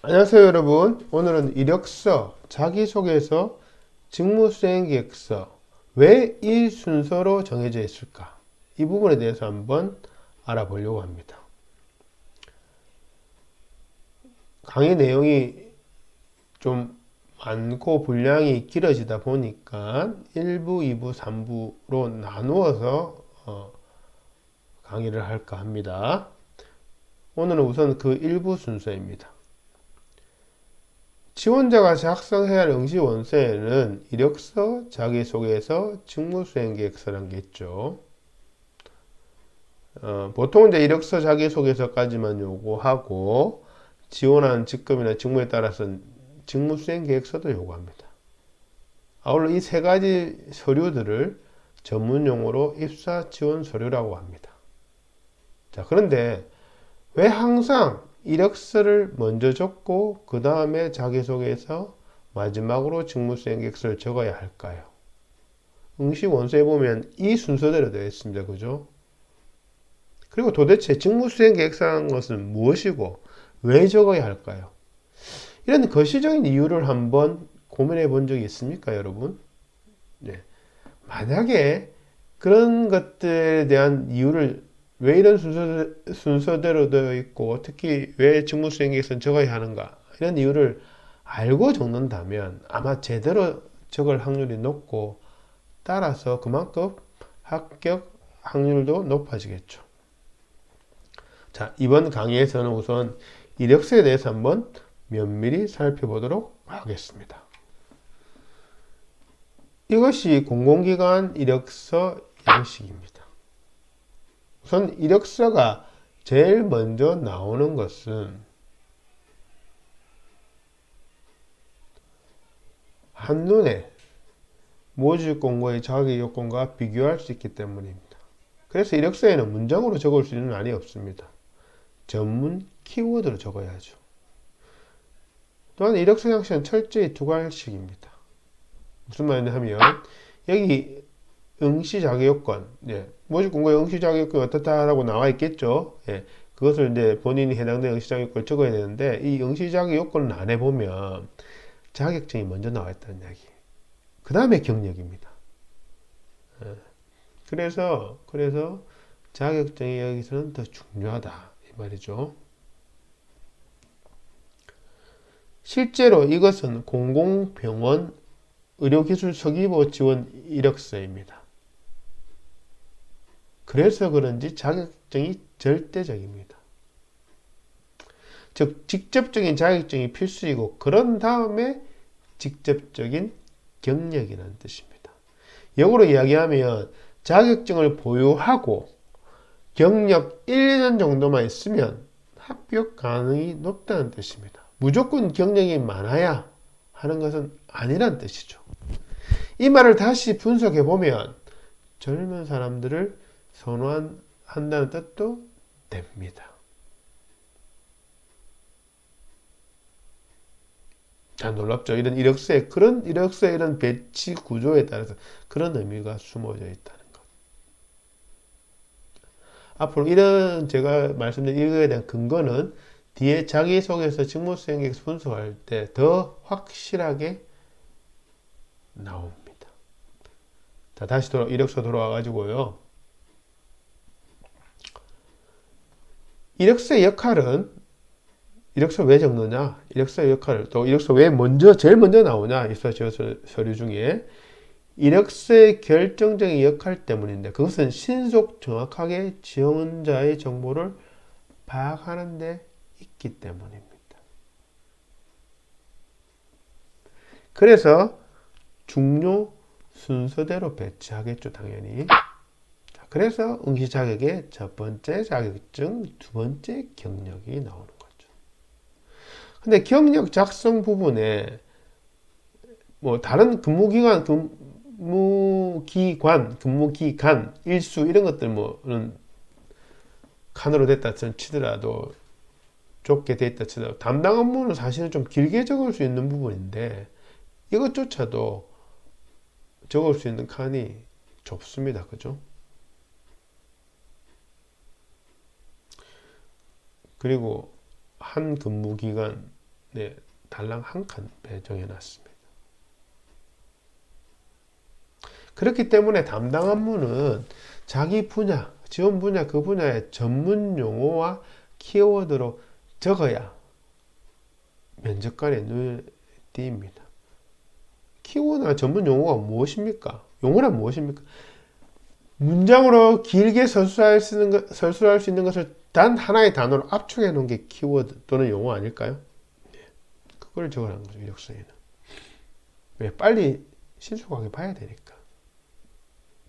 안녕하세요 여러분. 오늘은 이력서, 자기소개서, 직무수행계획서 왜 이 순서로 정해져 있을까? 이 부분에 대해서 한번 알아보려고 합니다. 강의 내용이 좀 많고 분량이 길어지다 보니까 1부, 2부, 3부로 나누어서 강의를 할까 합니다. 오늘은 우선 그 1부 순서입니다. 지원자가 작성해야 할 응시 원서에는 이력서, 자기소개서, 직무수행계획서란 게 있죠. 보통 이제 이력서, 자기소개서까지만 요구하고 지원하는 직급이나 직무에 따라서는 직무수행계획서도 요구합니다. 아울러 이 세 가지 서류들을 전문 용어로 입사 지원 서류라고 합니다. 자, 그런데 왜 항상 이력서를 먼저 적고 그 다음에 자기소개서 마지막으로 직무수행계획서를 적어야 할까요? 응시 원서에 보면 이 순서대로 되어 있습니다. 그죠? 그리고 도대체 직무수행계획서라는 것은 무엇이고 왜 적어야 할까요? 이런 거시적인 이유를 한번 고민해 본 적이 있습니까, 여러분? 네. 만약에 그런 것들에 대한 이유를 왜 이런 순서대로 되어 있고 특히 왜 직무수행계획서는 적어야 하는가 이런 이유를 알고 적는다면 아마 제대로 적을 확률이 높고 따라서 그만큼 합격 확률도 높아지겠죠. 자, 이번 강의에서는 우선 이력서에 대해서 한번 면밀히 살펴보도록 하겠습니다. 이것이 공공기관 이력서 양식입니다. 우선 이력서가 제일 먼저 나오는 것은 한눈에 모집 공고의 자격 요건과 비교할 수 있기 때문입니다. 그래서 이력서에는 문장으로 적을 수 있는 난이 없습니다. 전문 키워드로 적어야죠. 또한 이력서 양식은 철저히 두 가지씩입니다. 무슨 말이냐 하면 여기 응시 자격 요건, 모집 공고의 응시 자격 요건이 어떻다라고 나와 있겠죠. 그것을 이제 본인이 해당되는 응시 자격 요건을 적어야 되는데 이 응시 자격 요건을 안 해보면 자격증이 먼저 나와 있다는 이야기. 그 다음에 경력입니다. 그래서 자격증이 여기서는 더 중요하다 이 말이죠. 실제로 이것은 공공병원 의료기술 서기보 지원 이력서입니다. 그래서 그런지 자격증이 절대적입니다. 즉 직접적인 자격증이 필수이고 그런 다음에 직접적인 경력이라는 뜻입니다. 역으로 이야기하면 자격증을 보유하고 경력 1, 2년 정도만 있으면 합격 가능이 높다는 뜻입니다. 무조건 경력이 많아야 하는 것은 아니란 뜻이죠. 이 말을 다시 분석해 보면 젊은 사람들을 선호한다는 뜻도 됩니다. 참 놀랍죠. 이런 이력서의 이런 배치 구조에 따라서 그런 의미가 숨어져 있다는 것. 앞으로 이런 제가 말씀드린 이거에 대한 근거는 뒤에 자기소개서 직무수행계획서 분석할 때 더 확실하게 나옵니다. 자, 다시 이력서 돌아와 가지고요. 이력서의 역할은 이력서 왜 적느냐? 이력서의 역할을 또 이력서 왜 제일 먼저 나오냐? 입사 지원 서류 중에 이력서의 결정적인 역할 때문인데 그것은 신속 정확하게 지원자의 정보를 파악하는 데 있기 때문입니다. 그래서 중요 순서대로 배치하겠죠, 당연히. 그래서 응시 자격의 첫 번째 자격증, 두 번째 경력이 나오는 거죠. 근데 경력 작성 부분에 뭐 다른 근무기간, 일수 이런 것들 뭐는 칸으로 됐다 치더라도 좁게 됐다 치더라도 담당 업무는 사실은 좀 길게 적을 수 있는 부분인데 이것조차도 적을 수 있는 칸이 좁습니다. 그죠? 그리고 한 근무기간 네, 달랑 한 칸 배정해 놨습니다. 그렇기 때문에 담당 업무는 자기 분야, 지원 분야, 그 분야의 전문 용어와 키워드로 적어야 면접관의 눈에 띕니다. 키워드나 전문 용어가 무엇입니까? 용어란 무엇입니까? 문장으로 길게 설수할 수 있는 것을 단 하나의 단어로 압축해 놓은 게 키워드 또는 용어 아닐까요? 그걸 적으라는 거죠, 이력서에는. 왜? 빨리 신속하게 봐야 되니까.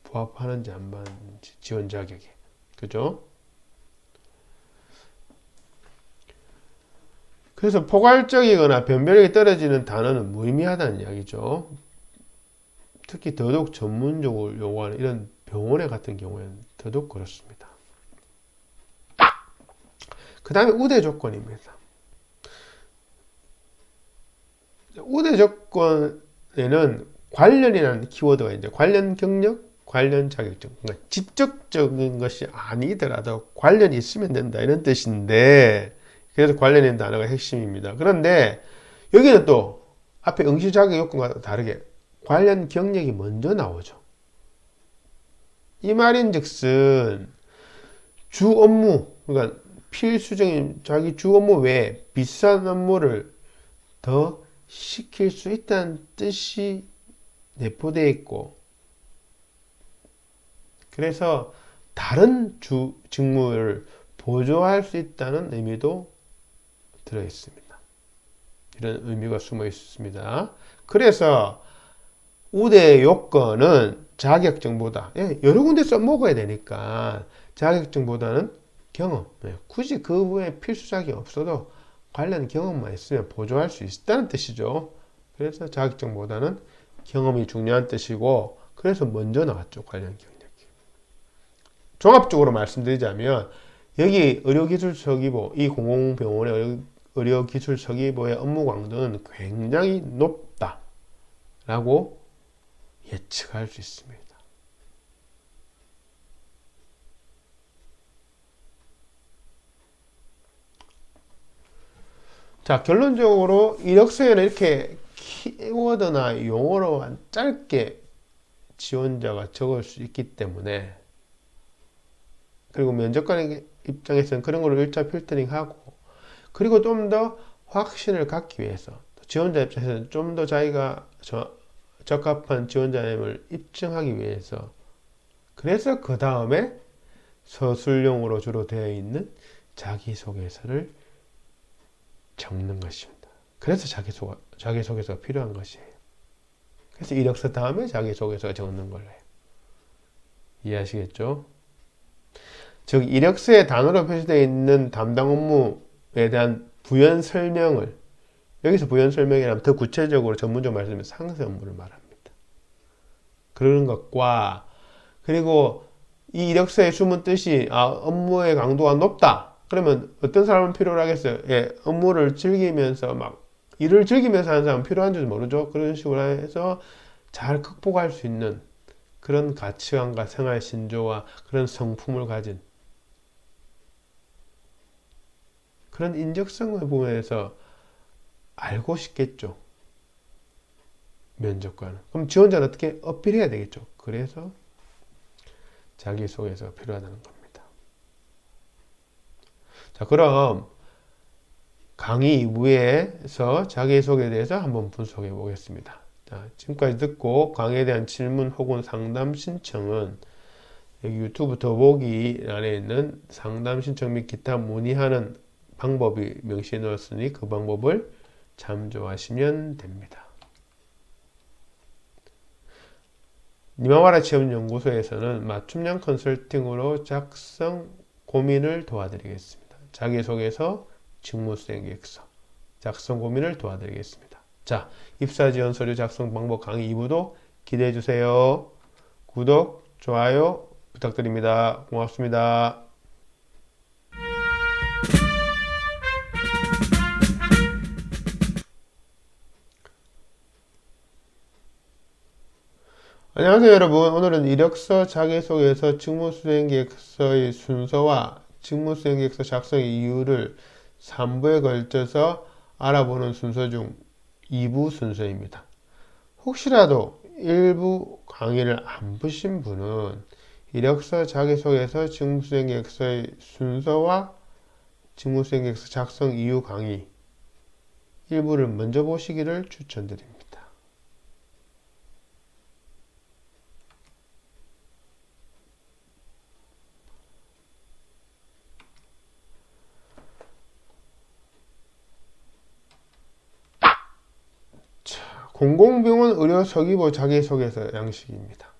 부합하는지 안 맞는지, 지원 자격에. 그죠? 그래서 포괄적이거나 변별력이 떨어지는 단어는 무의미하다는 이야기죠. 특히 더더욱 전문적으로 요구하는 이런 병원에 같은 경우에는 더더욱 그렇습니다. 그 다음에 우대 조건입니다. 우대 조건에는 관련이라는 키워드가 이제 관련 경력, 관련 자격증, 그러니까 직접적인 것이 아니더라도 관련이 있으면 된다 이런 뜻인데, 그래서 관련된 단어가 핵심입니다. 그런데 여기는 또 앞에 응시 자격 요건과 다르게 관련 경력이 먼저 나오죠. 이 말인즉슨 주 업무, 그러니까 필수적인 자기 주 업무 외에 비싼 업무를 더 시킬 수 있다는 뜻이 내포되어 있고, 그래서 다른 주 직무를 보조할 수 있다는 의미도 들어 있습니다. 이런 의미가 숨어 있습니다. 그래서 우대 요건은 자격증보다, 여러 군데 써먹어야 되니까 자격증보다는 경험, 굳이 그 외에 필수작이 없어도 관련 경험만 있으면 보조할 수 있다는 뜻이죠. 그래서 자격증보다는 경험이 중요한 뜻이고, 그래서 먼저 나왔죠, 관련 경력이. 종합적으로 말씀드리자면 여기 의료기술서기보, 이 공공병원의 의료기술서기보의 업무 강도는 굉장히 높다라고 예측할 수 있습니다. 자, 결론적으로 이력서에는 이렇게 키워드나 용어로만 짧게 지원자가 적을 수 있기 때문에, 그리고 면접관 입장에서는 그런 걸 일자 필터링하고, 그리고 좀 더 확신을 갖기 위해서 지원자 입장에서는 좀 더 자기가 적합한 지원자임을 입증하기 위해서, 그래서 그 다음에 서술용으로 주로 되어 있는 자기소개서를 적는 것입니다. 그래서 자기소개서가 필요한 것이에요. 그래서 이력서 다음에 자기소개서 적는 걸로 해요. 이해하시겠죠? 즉 이력서에 단어로 표시되어 있는 담당 업무에 대한 부연 설명을, 여기서 부연 설명이라면 더 구체적으로 전문적으로 말씀드리면 상세 업무를 말합니다. 그런 것과, 그리고 이 이력서에 숨은 뜻이 업무의 강도가 높다. 그러면 어떤 사람은 필요로 하겠어요? 업무를 즐기면서 일을 즐기면서 하는 사람은 필요한 줄 모르죠. 그런 식으로 해서 잘 극복할 수 있는 그런 가치관과 생활 신조와 그런 성품을 가진 그런 인적성의 부분에서 알고 싶겠죠, 면접관은. 그럼 지원자는 어떻게 어필해야 되겠죠. 그래서 자기소개서가 필요하다는 겁니다. 자, 그럼 강의 2부에서 자기소개에 대해서 한번 분석해 보겠습니다. 자, 지금까지 듣고 강의에 대한 질문 혹은 상담 신청은 여기 유튜브 더보기 안에 있는 상담 신청 및 기타 문의하는 방법이 명시해 놓았으니 그 방법을 참조하시면 됩니다. 니마와라 취업연구소에서는 맞춤형 컨설팅으로 작성 고민을 도와드리겠습니다. 자기소개서, 직무수행 계획서, 작성 고민을 도와드리겠습니다. 자, 입사 지원 서류 작성 방법 강의 2부도 기대해 주세요. 구독, 좋아요 부탁드립니다. 고맙습니다. 안녕하세요 여러분. 오늘은 이력서 자기소개서 직무수행계획서의 순서와 직무수행계획서 작성의 이유를 3부에 걸쳐서 알아보는 순서 중 2부 순서입니다. 혹시라도 1부 강의를 안 보신 분은 이력서 자기소개서 직무수행계획서의 순서와 직무수행계획서 작성 이후 강의 일부를 먼저 보시기를 추천드립니다. 공공병원 의료 서기보 자기소개서 양식입니다.